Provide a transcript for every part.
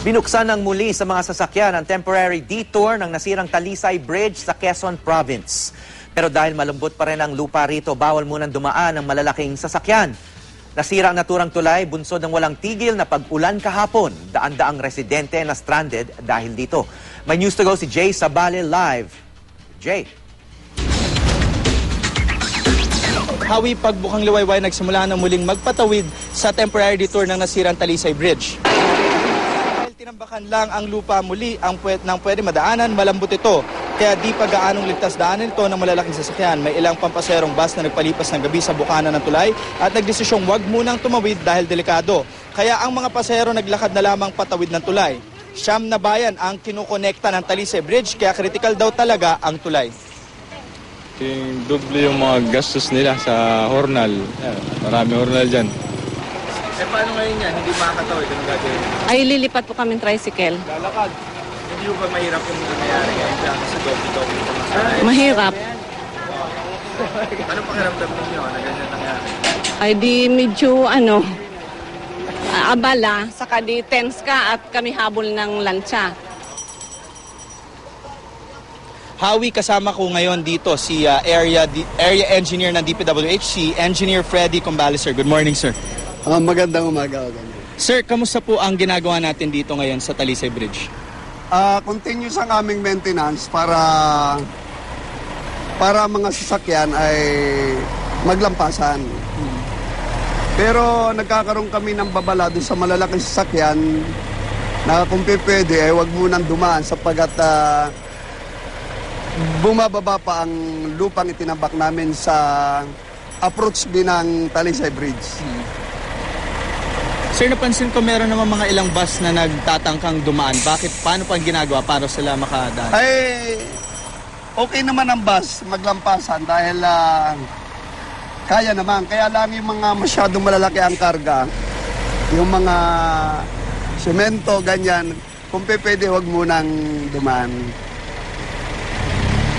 Binuksan ng muli sa mga sasakyan ang temporary detour ng nasirang Talisay Bridge sa Quezon Province. Pero dahil malambot pa rin ang lupa rito, bawal munang dumaan ang malalaking sasakyan. Nasira ang naturang tulay, bunsod ng walang tigil na pag-ulan kahapon. Daan-daang residente na stranded dahil dito. May news to go si Jay Sabale live. Jay. Hawi, pagbukang liwayway nagsimula na muling magpatawid sa temporary detour ng nasirang Talisay Bridge. Dahil tinambakan lang ang lupa muli ang pwede madaanan, malambot ito. Kaya di pa gaanong ligtas daanan ito ng malalaking sasakyan. May ilang pampaserong bus na nagpalipas ng gabi sa bukana ng tulay at nagdesisyong wag munang tumawid dahil delikado. Kaya ang mga pasahero naglakad na lamang patawid ng tulay. Siyam na bayan ang kinukonekta ng Talisay Bridge kaya critical daw talaga ang tulay. Doble yung mga gastos nila sa hornal. Marami hornal dyan. Eh paano ngayon yan? Hindi makakatawid. Anong gagawin? Ay, lilipat po kami tricycle. Lalakad. Hindi ba mahirap yung nangyayari ngayon dyan sa doble-doble ito masahe? Mahirap. Ano pakiramdam ninyo na ganyan nangyari? Ay, di medyo abala. Saka di tense ka at kami habol ng lansya. Hawi, kasama ko ngayon dito si area engineer ng DPWH, si Engineer Freddy Combaliser. Good morning, sir. Magandang umaga. Sir, kamusta po ang ginagawa natin dito ngayon sa Talisay Bridge? Continuous ang aming maintenance para mga sasakyan ay maglampasan. Pero nagkakaroon kami ng babala doon sa malalaking sasakyan na kung pwede ay wag munang dumaan sapagkat bumababa pa ang lupang itinambak namin sa approach din ng Talisay Bridge. Sir, napansin ko meron naman mga ilang bus na nagtatangkang dumaan. Bakit? Paano pa ang ginagawa para sila makadaan? Ay, okay naman ang bus maglampasan dahil kaya naman. Kaya lang yung mga masyadong malalaki ang karga, yung mga semento, ganyan, kung pwede wag munang dumaan.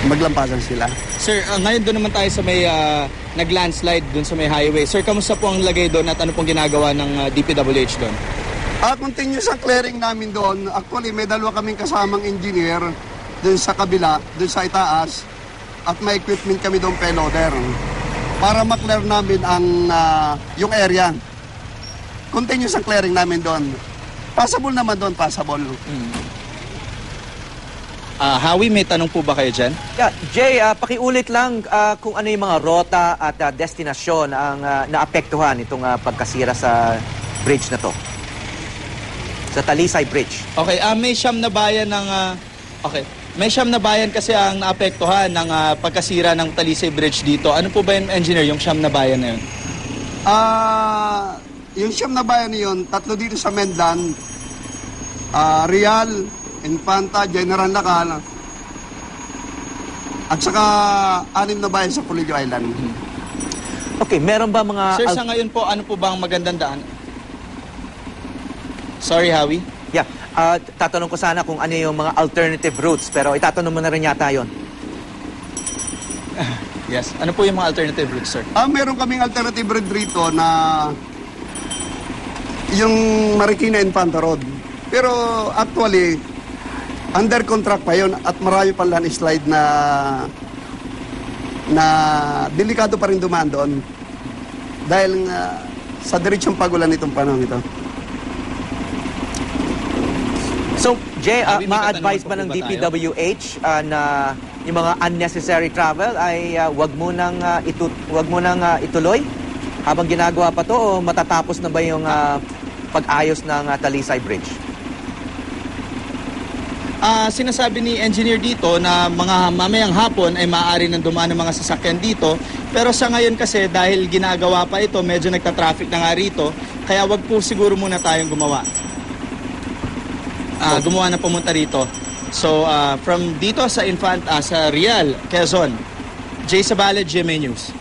Maglampasan sila. Sir, ngayon doon naman tayo sa may nag-landslide doon sa may highway. Sir, kamusta po ang lagay doon at ano pong ginagawa ng DPWH doon? Continuous ang clearing namin doon. Actually, may dalawa kaming kasamang engineer doon sa kabila, doon sa itaas, at may equipment kami doon payloader para maklear namin ang yung area. Continuous ang clearing namin doon. Passable naman doon, passable. Hawi, may tanong po ba kayo dyan? Yeah, Jay, pakiulit lang kung ano yung mga rota at destinasyon ang naapektuhan itong pagkasira sa bridge na to. Sa Talisay Bridge. Okay, may siyam na bayan ng may siyam na bayan kasi ang naapektuhan ng pagkasira ng Talisay Bridge dito. Ano po ba yung engineer, yung siyam na bayan na yun? Yung siyam na bayan na yun, tatlo dito sa Mendlan, Real, Infanta, General Lacal, at saka 6 na bayan sa Pulido Island. Okay, meron ba mga... Sir, sa ngayon po, ano po ba ang magandang daan? Sorry, Hawi? Yeah, tatanong ko sana kung ano yung mga alternative routes, pero itatanong mo na rin yata yun. Yes. Ano po yung mga alternative routes, sir? Meron kaming alternative route rito na yung Marikina Infanta Road. Pero actually, under contract pa yun at marami pa landslide na delikado pa rin dumaan doon dahil sa diretsong pagulan nitong panahon ito. So, Jay, ma-advise ba ng DPWH na yung mga unnecessary travel ay wag mo nang ituloy habang ginagawa pa to o matatapos na ba yung pag-ayos ng Talisay Bridge? Sinasabi ni engineer dito na mga mamayang hapon ay maaari nang dumaan ng mga sasakyan dito. Pero sa ngayon kasi dahil ginagawa pa ito, medyo nagta-traffic na nga rito. Kaya wag po siguro muna tayong gumawa. Gumawa na pumunta rito. So from dito sa sa Real, Quezon, Jay Sabale, GMA News.